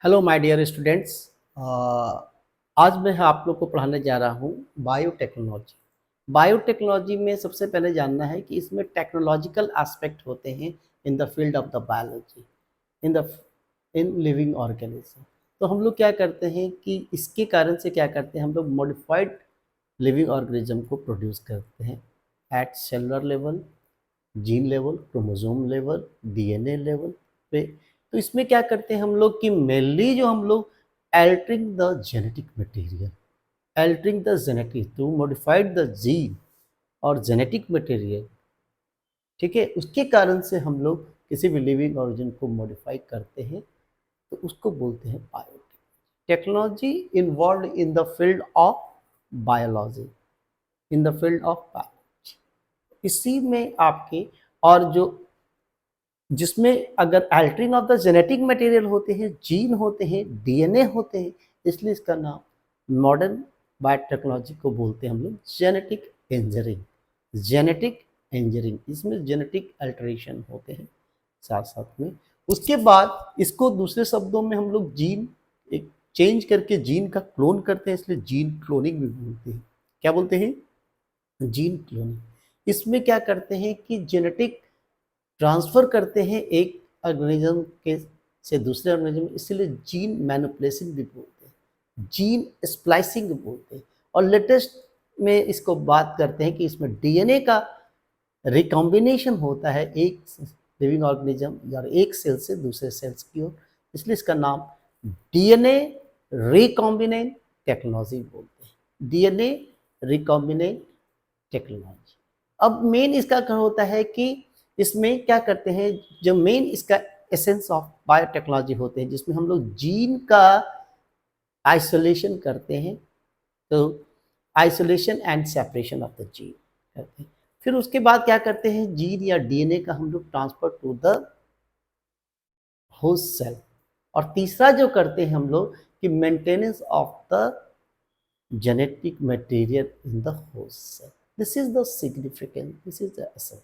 Hello my dear students. आज मैं आप लोग को पढ़ाने जा रहा हूँ बायोटेक्नोलॉजी। बायोटेक्नोलॉजी में सबसे पहले जानना है कि इसमें टेक्नोलॉजिकल एस्पेक्ट होते हैं in the field of the biology, in the in living organism. तो हम लोग क्या करते हैं कि इसके कारण से क्या करते हैं, हम लोग मॉडिफाइड लिविंग ऑर्गेनिज्म को प्रोड्यूस करते हैं at cellular level, gene level, chromosome level, DNA level पे। तो इसमें क्या करते हैं हम लोग कि मेनली जो हम लोग altering the genetic material, altering the genetic to modified the gene और जेनेटिक मटेरियल, ठीक है, उसके कारण से हम लोग किसी भी लिविंग ऑर्गेनिज्म को मॉडिफाई करते हैं, तो उसको बोलते हैं biotechnology. Technology involve in the field of biology, in the field of biology. इसी में आपके और जो जिसमें अगर altering of the genetic material होते हैं, जीन होते हैं, डीएनए होते हैं, इसलिए इसका नाम मॉडर्न बायोटेक्नोलॉजी को बोलते हैं हम लोग जेनेटिक इंजीनियरिंग। जेनेटिक इंजीनियरिंग, इसमें जेनेटिक अल्टरेशन होते हैं साथ साथ में। उसके बाद इसको दूसरे शब्दों में हम लोग जीन एक चेंज करके जीन का क्लोन करते हैं, इसलिए जीन क्लोनिंग भी बोलते हैं। क्या बोलते हैं? Gene cloning. इसमें क्या करते हैं कि जेनेटिक ट्रांसफ़र करते हैं एक ऑर्गेनिज्म के से दूसरे ऑर्गेनिज्म, इसलिए जीन मैनिपुलेशन भी बोलते हैं, जीन स्प्लाइसिंग भी बोलते हैं। और लेटेस्ट में इसको बात करते हैं कि इसमें डीएनए का रिकॉम्बिनेशन होता है एक लिविंग ऑर्गेनिज्म या एक सेल से दूसरे सेल्स की ओर, इसलिए इसका नाम डीएनए रिकॉम्बिनेंट टेक्नोलॉजी बोलते हैं। DNA recombinant technology. अब मेन इसका क्या होता है कि इसमें क्या करते हैं, जो मेन इसका एसेंस ऑफ बायोटेक्नोलॉजी होते हैं, जिसमें हम लोग जीन का आइसोलेशन करते हैं, तो isolation and separation of the gene करते हैं। फिर उसके बाद क्या करते हैं, जीन या डीएनए का हम लोग transfer to the host cell. और तीसरा जो करते हैं हम लोग कि maintenance of the genetic material in the host cell. This is the significant, this is the essence.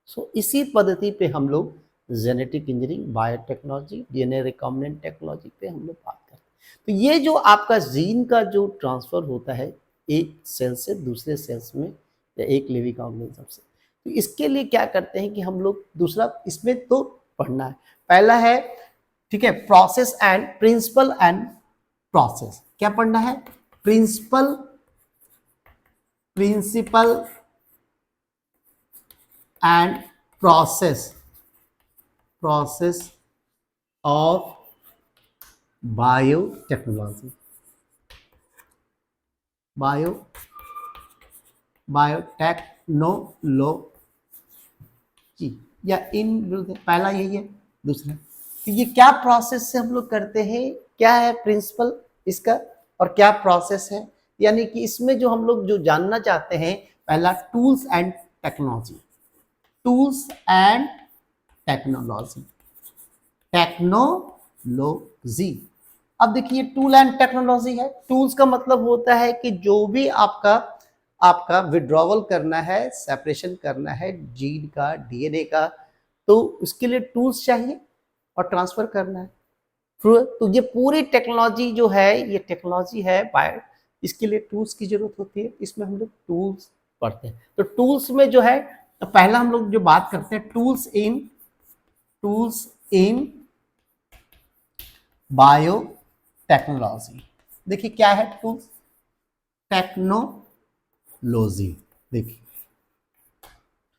So इसी पद्धति पे हम लोग genetic engineering, biotechnology, DNA recombinant technology पे हम लोग बात करते हैं। तो ये जो आपका जीन का जो ट्रांसफ़र होता है एक सेल से दूसरे सेल्स में या एक लिविंग ऑर्गेनिज्म से, तो इसके लिए क्या करते हैं कि हम लोग दूसरा इसमें तो पढ़ना है। पहला है, ठीक है, process and principle and process. क्या पढ़ना है? Principle and process of biotechnology, biotechnology या इन पहला यही है। दूसरा तो ये क्या प्रोसेस से हम लोग करते हैं, क्या है प्रिंसिपल इसका और क्या प्रोसेस है, यानी कि इसमें जो हम लोग जो जानना चाहते हैं, पहला tools and technology, tools and technology, technology. अब देखिए टूल एंड टेक्नोलॉजी है। टूल्स का मतलब होता है कि जो भी आपका विड्रॉवल करना है, सेपरेशन करना है जीन का, डीएनए का, तो उसके लिए टूल्स चाहिए और ट्रांसफर करना है। तो ये पूरी टेक्नोलॉजी जो है, ये टेक्नोलॉजी है बायो, इसके लिए टूल्स की जरूरत होती है। इसमें हम लोग टूल्स पढ़ते हैं। तो टूल्स में जो है, तो पहला हम लोग जो बात करते हैं टूल्स इन बायोटेक्नोलॉजी। देखिए क्या है टूल्स, टेक्नोलॉजी, देखिए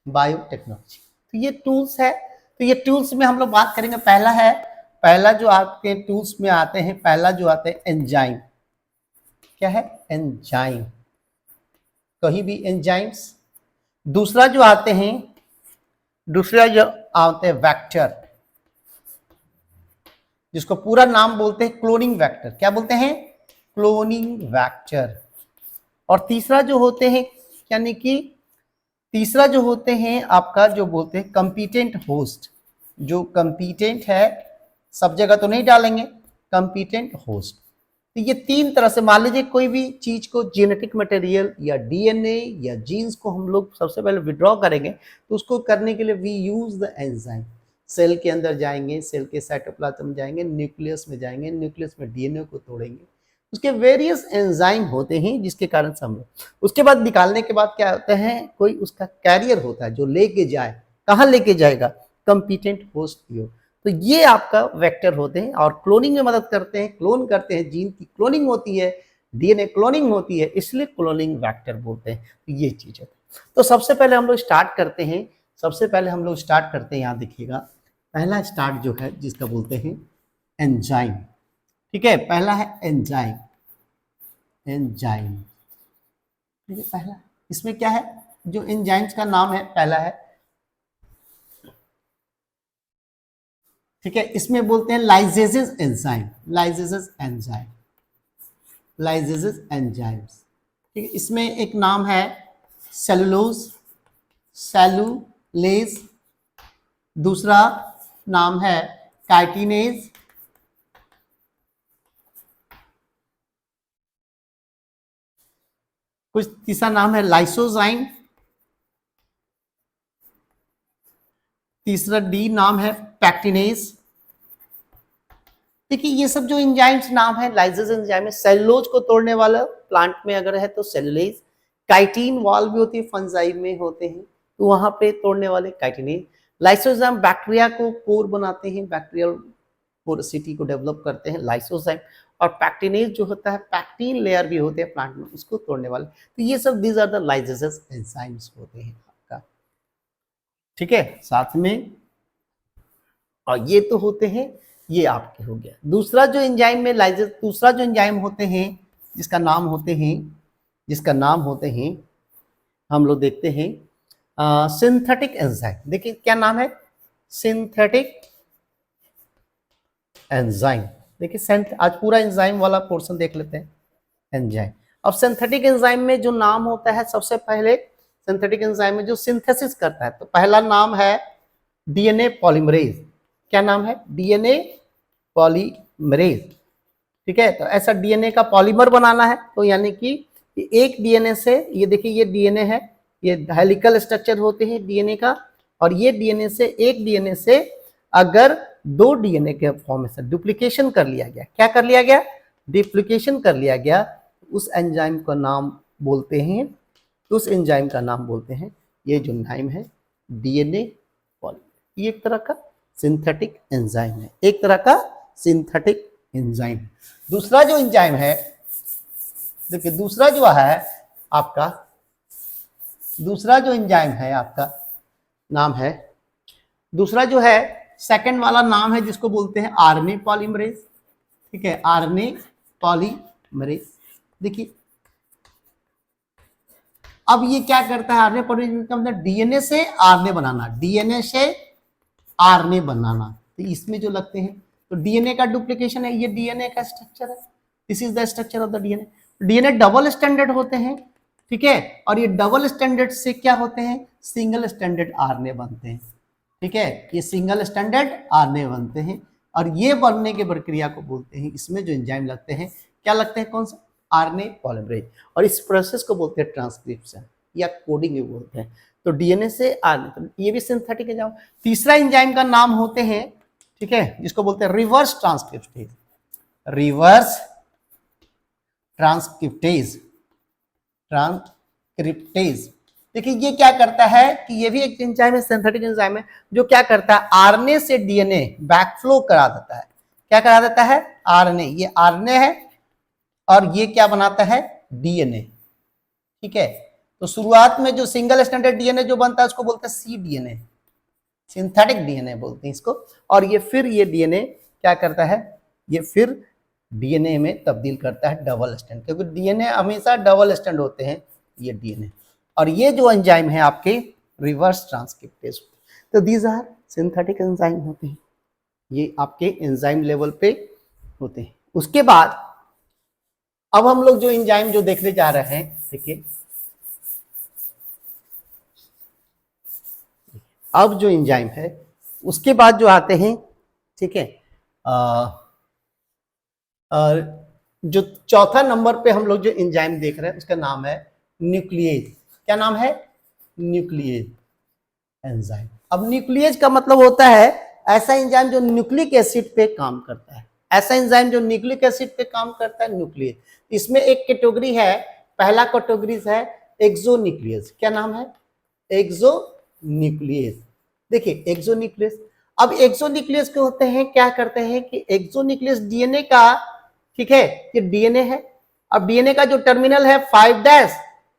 बायोटेक्नोलॉजी, तो ये टूल्स है। तो ये टूल्स में हम लोग बात करेंगे। पहला जो आपके टूल्स में आते हैं, पहला जो आते हैं एंजाइम। क्या है? एंजाइम, कहीं भी एंजाइम्स। दूसरा जो आते हैं वेक्टर, जिसको पूरा नाम बोलते हैं क्लोनिंग वेक्टर। क्या बोलते हैं? Cloning vector. और तीसरा जो होते हैं, यानी कि तीसरा जो होते हैं आपका जो बोलते हैं कंपीटेंट होस्ट। जो कंपीटेंट है, सब जगह तो नहीं डालेंगे, कंपीटेंट होस्ट। तो ये तीन तरह से, मान लीजिए कोई भी चीज को, जेनेटिक मटेरियल या डीएनए या जीन्स को हम लोग सबसे पहले विड्रॉ करेंगे, तो उसको करने के लिए we use the enzyme. Cell के अंदर जाएंगे, सेल के साइटोप्लाज्म में जाएंगे, न्यूक्लियस में जाएंगे, न्यूक्लियस में डीएनए को तोड़ेंगे, उसके वेरियस एंजाइम होते हैं जिसके कारण से हम लोग उसके बाद निकालने के बाद क्या होता है, कोई उसका कैरियर होता है जो लेके जाए, कहाँ लेके जाएगा, कंपिटेंट होस्ट की ओर। तो ये आपका वेक्टर होते हैं और क्लोनिंग में मदद करते हैं, क्लोन करते हैं, जीन की क्लोनिंग होती है, डीएनए क्लोनिंग होती है, इसलिए क्लोनिंग वेक्टर बोलते हैं। तो ये चीज है। तो सबसे पहले हम लोग स्टार्ट करते हैं, यहाँ देखिएगा, पहला स्टार्ट जो है जिसका बोलते हैं एंजाइम। ठीक है, पहला है एंजाइम। ठीक है, पहला इसमें क्या है, जो एंजाइम्स का नाम है पहला है, ठीक है, इसमें बोलते हैं लाइजेजेस एंजाइम्स। ठीक है, इसमें एक नाम है सेलुलेज, दूसरा नाम है काइटिनेज, कुछ तीसरा नाम है लाइसोजाइम, तीसरा डी नाम है पैक्टिनेज। देखिए ये सब जो एंजाइम्स नाम है, लाइजेज एंजाइम है, सेलुलोज को तोड़ने वाला प्लांट में अगर है तो सेलुलेज, काइटिन वॉल भी होती है, फंजाई में होते हैं तो वहां पे तोड़ने वाले काइटिनेज, लाइसोजाइम बैक्टीरिया को कोर बनाते हैं, बैक्टीरियल पोरोसिटी को डेवलप करते हैं लाइसोजाइम, और पैक्टिनेज जो होता है, पैक्टिन लेयर भी होते हैं प्लांट में, उसको तोड़ने वाले। तो ये सब दीज आर द लाइजेस एंजाइम्स होते हैं आपका। ठीक है, साथ में और ये तो होते हैं, ये आपके हो गया। दूसरा जो एंजाइम में लाइजेस, दूसरा जो एंजाइम होते हैं जिसका नाम होते हैं हम लोग देखते हैं सिंथेटिक एंजाइम। देखिए क्या नाम है, सिंथेटिक एंजाइम। देखिए आज पूरा एंजाइम वाला पोर्शन देख लेते हैं, एंजाइम। अब सिंथेटिक एंजाइम में जो नाम होता है, सबसे पहले सिंथेटिक एंजाइम में जो सिंथेसिस करता है, तो पहला नाम है डीएनए पॉलीमरेज। क्या नाम है, डीएनए पॉलीमरेज। ठीक है, तो ऐसा डीएनए का पॉलीमर बनाना है, तो यानी कि एक डीएनए से, ये देखिए ये डीएनए है, ये हेलिकल स्ट्रक्चर होते हैं डीएनए का, और ये डीएनए से, एक डीएनए से अगर दो डीएनए के फॉर्मेशन डुप्लीकेशन कर लिया गया, क्या कर लिया गया, डुप्लीकेशन कर लिया गया, उस एंजाइम का नाम बोलते हैं, ये जो एंजाइम है डीएनए पॉलीमरेज। ये एक तरह का सिंथेटिक एंजाइम है, दूसरा जो एंजाइम है, देखिए दूसरा जो एंजाइम है आपका नाम है, दूसरा जो है सेकंड वाला नाम है जिसको बोलते हैं आरएनए पॉलीमरेज। ठीक है, आरएनए पॉलीमरेज। देखिए अब ये क्या करता है, आरएनए पॉलीमरेज का मतलब डीएनए से आरएनए बनाना, तो इसमें जो लगते हैं, तो डीएनए का डुप्लीकेशन है, ये डीएनए का स्ट्रक्चर है, this is the structure of the DNA. DNA double standard होते हैं, ठीक है, और ये डबल स्टैंडर्ड से क्या होते हैं, सिंगल स्टैंडर्ड आरएनए बनते हैं। ठीक है, ये सिंगल स्टैंडर्ड आरएनए बनते हैं, और ये बनने की प्रक्रिया को बोलते हैं, इसमें जो एंजाइम लगते हैं, क्या लगते हैं, कौन सा, आरएनए पॉलीमरेज, और इस प्रोसेस को बोलते हैं ट्रांसक्रिप्शन या कोडिंग भी बोलते हैं। तो डीएनए से आरएनए, तो ये भी सिंथेटिक एंजाइम। तीसरा एंजाइम का नाम होते हैं, ठीक है, जिसको बोलते हैं रिवर्स ट्रांसक्रिप्टेज। देखिए ये क्या करता है कि ये भी एक एंजाइम है, सिंथेटिक एंजाइम है, जो क्या करता है, आरएनए से डीएनए बैकफ्लो करा देता है। क्या करा देता है, आरएनए, ये आरएनए है और ये क्या बनाता है, डीएनए। ठीक है, तो शुरुआत में जो सिंगल स्टैंडर्ड डीएनए जो बनता है उसको बोलते हैं सी डीएनए, सिंथेटिक डीएनए बोलते हैं इसको, और ये फिर ये डीएनए क्या करता है, ये फिर डीएनए में तब्दील करता है डबल स्टैंड, क्योंकि डीएनए हमेशा डबल स्टैंड होते हैं, ये डीएनए। और ये जो एंजाइम है आपके रिवर्स ट्रांसक्रिप्टेज, तो दीज आर सिंथेटिक एंजाइम होते हैं, ये आपके एंजाइम लेवल पे होते हैं। उसके बाद अब हम लोग जो एंजाइम जो देखने जा रहे हैं, देखिए अब जो एंजाइम है उसके बाद जो आते हैं, ठीक है, जो चौथा नंबर पे हम लोग जो एंजाइम देख रहे हैं उसका नाम है न्यूक्लिएज। क्या नाम है, न्यूक्लिएज एंजाइम। अब न्यूक्लिएज का मतलब होता है ऐसा एंजाइम जो न्यूक्लिक एसिड पे काम करता है, ऐसा एंजाइम जो न्यूक्लिक एसिड पे काम करता है, न्यूक्लियस। इसमें एक कैटेगरी है, पहला कैटेगरी है एक्सोन्यूक्लियस। क्या नाम है? एक्सोन्यूक्लियस। देखिए एक्सोन्यूक्लियस, अब एक्सोन्यूक्लियस के होते हैं, क्या करते हैं कि एक्सोन्यूक्लियस डीएनए का, ठीक है, ये डीएनए है। अब डीएनए का जो टर्मिनल है 5'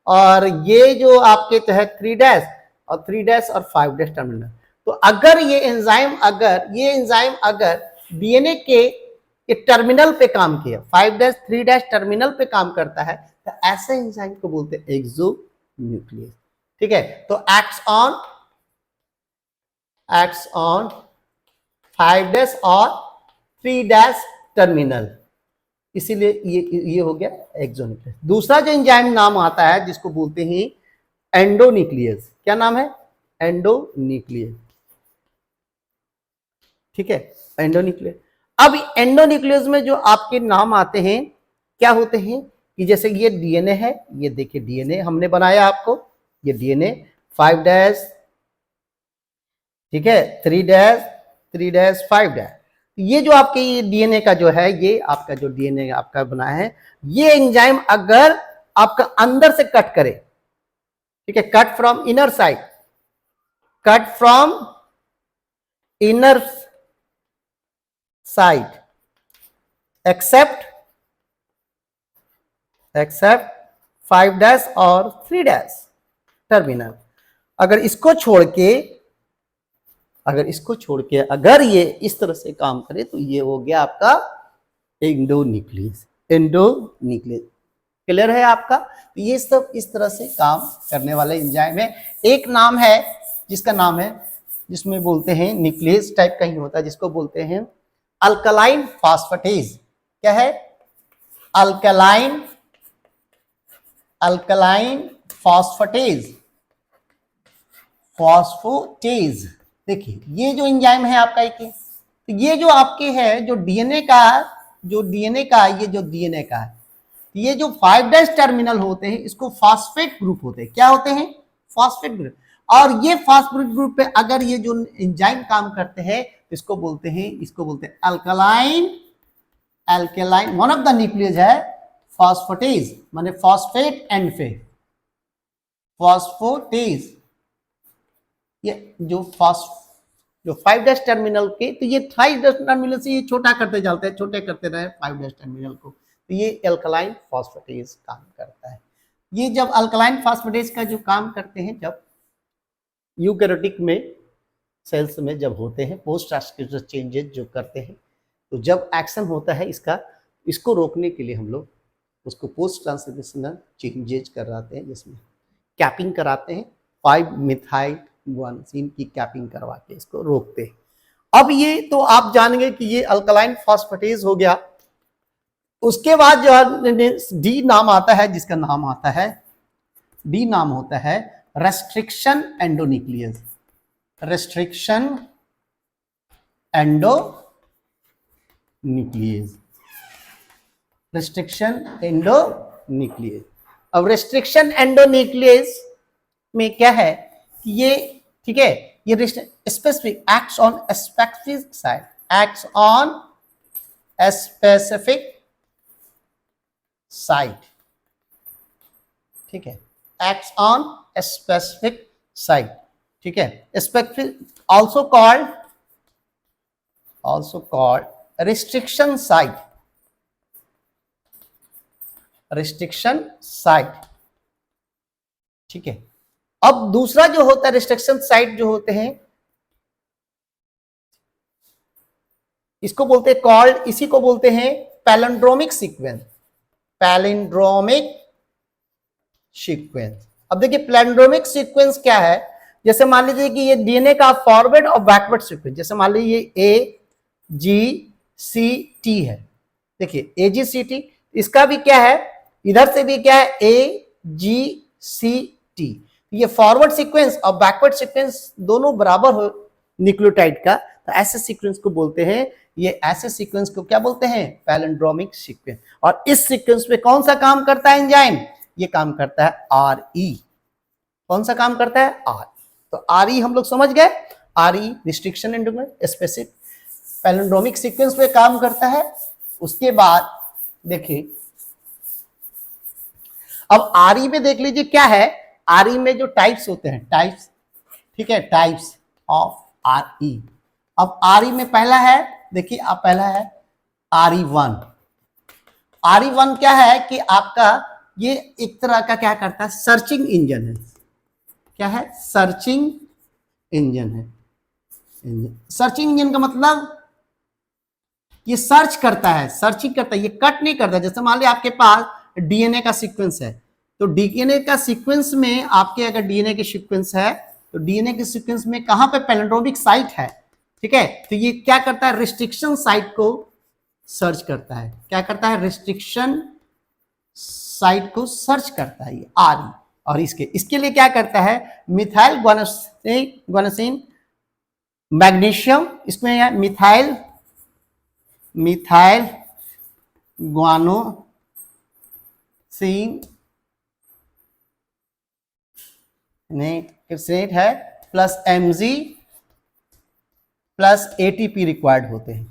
और ये जो आपके तो है 3' और 3' और 5' टर्मिनल। तो अगर ये एंजाइम अगर डीएनए के टर्मिनल पे काम किया, 5' 3' टर्मिनल पे काम करता है, तो ऐसे एंजाइम को बोलते हैं एक्सोन्यूक्लियस। ठीक है, तो एक्ट्स ऑन 5' और 3' टर्मिनल, इसीलिए ये हो गया एक्सोन्यूक्लियस। दूसरा जो एंजाइम नाम आता है जिसको बोलते हैं एंडोन्यूक्लियस। क्या नाम है? एंडोन्यूक्लियस। ठीक है, एंडोन्यूक्लियस। अब एंडोन्यूक्लियस में जो आपके नाम आते हैं क्या होते हैं कि जैसे ये डीएनए है, ये देखिए डीएनए हमने बनाया आपको, ये डीएनए 5', ठीक है, 3' 5'। ये जो आपके ये डीएनए का जो है, ये आपका जो डीएनए आपका बना है, ये एंजाइम अगर आपका अंदर से कट करे, ठीक है, cut from inner side, cut from inner side, except 5' और 3' टर्मिनल। अगर इसको छोड़ के अगर ये इस तरह से काम करे तो ये हो गया आपका एंडोन्यूक्लियस। क्लियर है आपका? तो ये सब इस तरह से काम करने वाले एंजाइम है। एक नाम है जिसका नाम है, जिसमें बोलते हैं न्यूक्लियस टाइप का ही होता है, जिसको बोलते हैं अल्कलाइन फॉस्फेटेज। क्या है? Alkaline phosphatase. देखिए ये जो एंजाइम है आपका, तो ये जो आपके है जो डीएनए का है, ये जो 5' टर्मिनल होते हैं इसको फॉस्फेट ग्रुप होते हैं। क्या होते हैं? Phosphate group. और ये फॉस्फेट ग्रुप पे अगर ये जो एंजाइम काम करते हैं इसको बोलते हैं alkaline. One of the nucleus है फॉस्फेटेज, माने फॉस्फेट एंड पे फॉस्फेटेज। ये जो 5' टर्मिनल के, तो ये 5' टर्मिनल से ये छोटे करते रहे 5' टर्मिनल को, तो ये अल्कलाइन फॉस्फेटेज काम करता है। ये जब अल्कलाइन फॉस्फेटेज का जो काम करते हैं, जब यूकैरियोटिक में सेल्स में जब होते हैं, पोस्ट ट्रांसक्रिप्शनल चेंजेस जो करते हैं, तो जब एक्शन होता है इसको रोकने के लिए हम लोग उसको पोस्ट ट्रांसक्रिप्शनल चेंजेस कराते हैं, जिसमें कैपिंग कराते हैं, 5-मिथाइल गुआनिन की कैपिंग करवा के इसको रोकते हैं। अब ये तो आप जानेंगे कि ये अल्कलाइन फॉस्फेटेज हो गया। उसके बाद जो है डी नाम आता है, जिसका नाम आता है डी नाम होता है रेस्ट्रिक्शन एंडोन्यूक्लियस। Restriction endonuclease. अब रेस्ट्रिक्शन एंडोन्यूक्लियस में क्या है कि ये, ठीक है, ये specific acts on specific site, acts on specific site, ठीक है, एक्ट्स ऑन स्पेसिफिक साइट, ठीक है, specific also called restriction site, ठीक है। अब दूसरा जो होता है रिस्ट्रिक्शन साइट जो होते हैं, इसी को बोलते हैं पैलिंड्रोमिक सीक्वेंस। अब देखिए पैलिंड्रोमिक सीक्वेंस क्या है, जैसे मान लीजिए कि ये डीएनए का फॉरवर्ड और बैकवर्ड सीक्वेंस, जैसे मान लीजिए AGCT है, देखिए AGCT, इसका भी क्या है, इधर से भी क्या है AGCT। ये फॉरवर्ड सीक्वेंस और बैकवर्ड सीक्वेंस दोनों बराबर हो न्यूक्लियोटाइड का, तो ऐसे सीक्वेंस को बोलते हैं, ये ऐसे सीक्वेंस को क्या बोलते हैं? Palindromic sequence. और इस सीक्वेंस पे कौन सा काम करता है एंजाइम? ये काम करता है RE। कौन सा काम करता है? RE। तो RE हम लोग समझ गए। RE restriction and specific palindromic sequence पे काम करता है। उसके बाद देखिए अब RE में देख लीजिए क्या है, RE में जो टाइप्स होते हैं, टाइप्स, ठीक है, टाइप्स ऑफ RE। अब RE में पहला है, देखिए अब पहला है RE1। RE1 क्या है कि आपका ये एक तरह का क्या करता है, सर्चिंग इंजन है। क्या है, सर्चिंग इंजन है। सर्चिंग इंजन का मतलब ये सर्च करता है, सर्चिंग करता है, ये कट नहीं करता। जैसे मान लिया आपके पास डीएनए का सीक्वेंस है, तो डीएनए का सीक्वेंस में आपके अगर डीएनए के सीक्वेंस है तो डीएनए के सीक्वेंस में कहां पे पैलिंड्रोमिक साइट है, ठीक है, तो ये क्या करता है, रिस्ट्रिक्शन साइट को सर्च करता है। क्या करता है, रिस्ट्रिक्शन साइट को सर्च करता है ये RE। और इसके लिए क्या करता है, मिथाइल ग्वानोसिन मैग्नीशियम, इसमें है मिथाइल ग्वानोसिन है plus Mg plus ATP required होते हैं,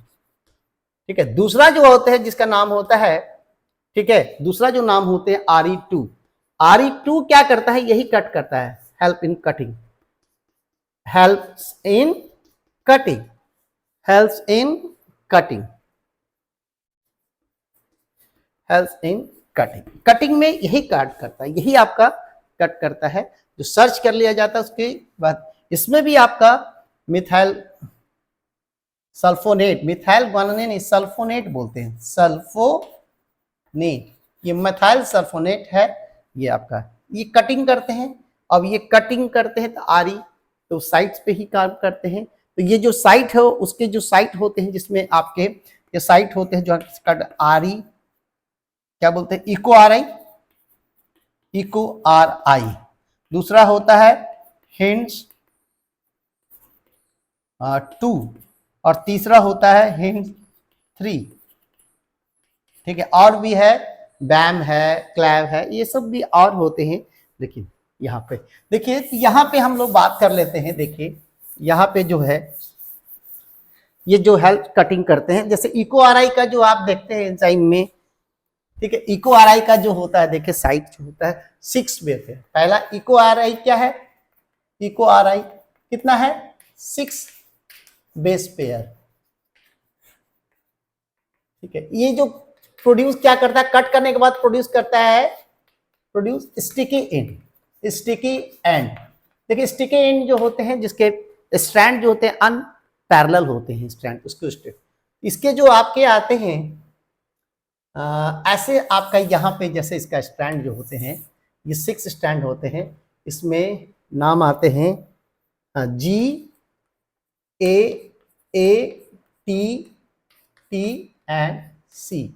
ठीक है। दूसरा जो होते हैं जिसका नाम होता है, ठीक है, दूसरा जो नाम होते हैं RE2। RE2 क्या करता है, यही कट करता है, help in cutting, helps in cutting, helps in cutting, helps in cutting. Cutting में यही कट करता है, यही आपका कट करता है, जो सर्च कर लिया जाता है। उसके बाद इसमें भी आपका methyl sulphonate, methyl guanosine sulphonate बोलते हैं, सल्फोनेट, ये मिथाइल सल्फोनेट है, ये आपका, ये कटिंग करते हैं। अब ये कटिंग करते हैं तो RE तो साइट्स पे ही काम करते हैं। तो ये जो साइट है उसके जो साइट होते हैं जिसमें आपके ये साइट होते हैं जो RE क्या बोलते हैं, इको RI। दूसरा होता है हिंट्स 2 और तीसरा होता है हिंट्स 3, ठीक है। और भी है बैम है, क्लैव है, ये सब भी और होते हैं। देखिए यहाँ पे, देखिए यहाँ पे हम लोग बात कर लेते हैं। देखिए यहाँ पे जो है ये जो हेल्प कटिंग करते हैं, जैसे इको RI का जो आप देखते हैं एंजाइम में, ठीक है, इको RI का जो होता है, देखिए साइट जो होता है 6 बेस है। पहला इको RI क्या है, इको RI कितना है, 6 बेस पेयर, ठीक है। ये जो प्रोड्यूस क्या करता है, कट करने के बाद प्रोड्यूस करता है, produce sticky and, sticky and. देखिए स्टिकी एंड जो होते हैं, जिसके स्ट्रैंड जो होते हैं अनपैरेलल होते हैं स्ट्रैंड, उसको इसके जो आपके आते हैं ऐसे आपका यहाँ पे जैसे इसका स्ट्रैंड जो होते हैं, ये 6 स्ट्रैंड होते हैं, इसमें नाम आते हैं GAATTC,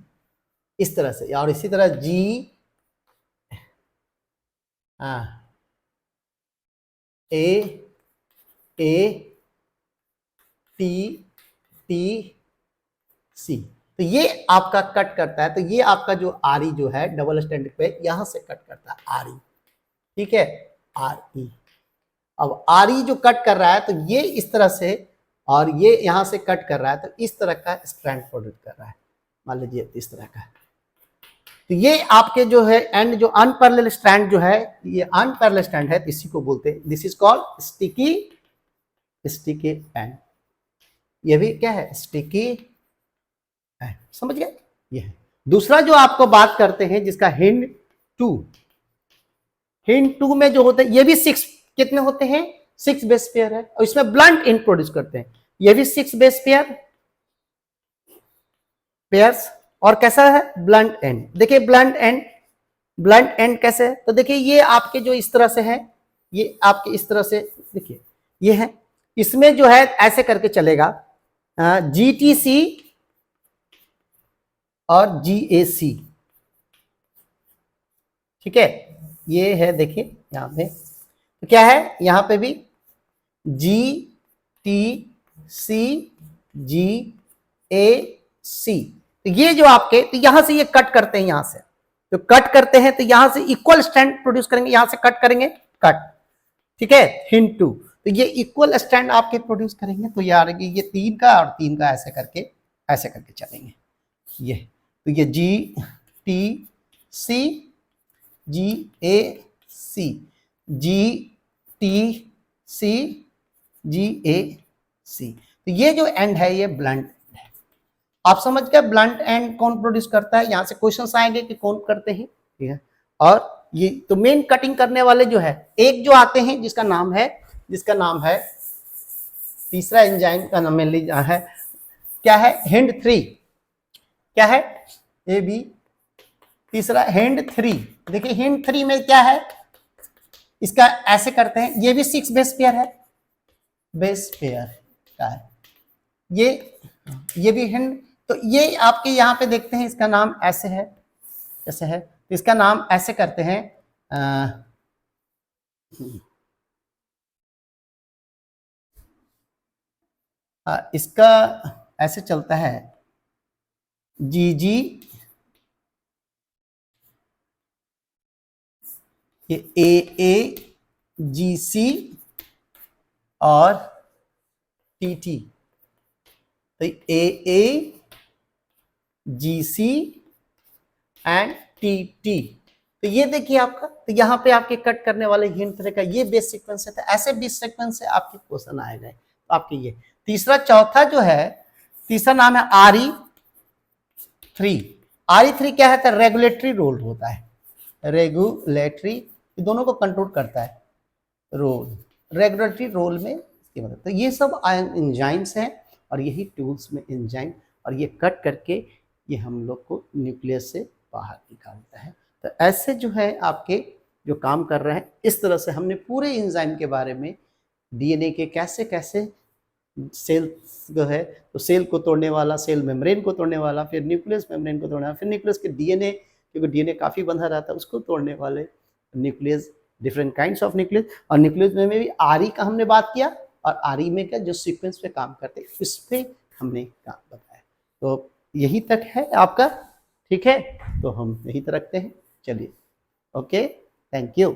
इस तरह से। और इसी तरह GAATTC, तो ये आपका कट करता है। तो ये आपका जो RE जो है डबल स्टैंड पे यहां से कट करता है RE, ठीक है, RE। अब RE जो कट कर रहा है तो ये इस तरह से, और ये यहां से कट कर रहा है, तो इस तरह का स्ट्रैंड प्रोड्यूस कर रहा है, मान लीजिए इस तरह का। तो ये आपके जो है एंड जो अनपैरेलल स्ट्रैंड जो है, ये अनपैरेलल स्ट्रैंड है, इसी को बोलते हैं, this is called sticky and. ये भी क्या है, स्टिकी एंड, समझ गए। ये है दूसरा जो आपको बात करते हैं जिसका हिंड 2 में जो होते हैं, ये भी 6 कितने होते हैं, 6 बेस पेयर है, और इसमें ब्लंट एंड प्रोड्यूस करते हैं, ये भी 6 बेस पेयर्स। और कैसा है, ब्लंट एंड। देखिए ब्लंट एंड कैसे है, तो देखिए ये आपके जो इस तरह से है, ये आपके इस तरह से, देखिए ये है, इसमें जो है ऐसे करके चलेगा, GTC और GAC, ठीक है, ये है। देखिए यहां पे तो क्या है, यहां पे भी GTC GAC, तो ये जो आपके, तो यहां से ये कट करते हैं, यहां से तो कट करते हैं, तो यहां से इक्वल स्ट्रैंड प्रोड्यूस करेंगे, यहां से कट करेंगे, कट, ठीक है, हिंट 2। तो ये इक्वल स्टैंड आपके प्रोड्यूस करेंगे, तो यार ये 3 का और 3 का ऐसे करके चलेंगे। ये तो ये GTC GAC GTC GAC, तो ये जो एंड है ये ब्लंट है। आप समझ गए ब्लंट एंड कौन प्रोड्यूस करता है, यहां से क्वेश्चंस आएंगे कि कौन करते हैं, ठीक है। और ये तो मेन कटिंग करने वाले जो है, एक जो आते हैं जिसका नाम है तीसरा एंजाइम का नाम मेनली है क्या है, HindIII, क्या है AB, तीसरा HindIII। देखिए HindIII में क्या है, इसका ऐसे करते हैं, ये भी 6 बेस पेयर है, बेस पेयर का है ये भी हिंड। तो ये आपके यहाँ पे देखते हैं, इसका नाम ऐसे है, तो इसका नाम ऐसे करते हैं, इसका ऐसे चलता है GG, ये AAGC और TT, तो AAGC एंड TT। तो ये देखिए आपका, तो यहाँ पे आपके कट करने वाले हिंट तरह का ये बेस सीक्वेंस है, तो ऐसे बेस सीक्वेंस से आपके क्वेश्चन आए गए। तो आपके ये तीसरा, चौथा जो है, तीसरा नाम है RE3 क्या है, रेगुलेटरी रोल होता है, रेगुलेटरी, दोनों को कंट्रोल करता है रोल, रेगुलेटरी रोल में इसकी मदद। तो ये सब एंजाइम्स हैं और यही टूल्स में एंजाइम, और ये कट करके ये हम लोग को न्यूक्लियस से बाहर निकालता है। तो ऐसे जो है आपके जो काम कर रहे हैं, इस तरह से हमने पूरे एंजाइम के बारे में, डीएनए के कैसे कैसे सेल जो है, तो सेल को तोड़ने वाला, सेल मेम्ब्रेन को तोड़ने वाला, फिर न्यूक्लियस मेम्ब्रेन को तोड़ने वाला, फिर न्यूक्लियस के डीएनए, क्योंकि डीएनए काफ़ी बंधा रहता है, उसको तोड़ने वाले nucleus, different kinds of nucleus. और न्यूक्लियस में भी आरई का हमने बात किया, और आरई में क्या जो सीक्वेंस पे काम करते हैं, इस पे हमने काम बताया। तो यही तक है आपका, ठीक है, तो हम यही तक रखते हैं। चलिए, ओके, थैंक यू।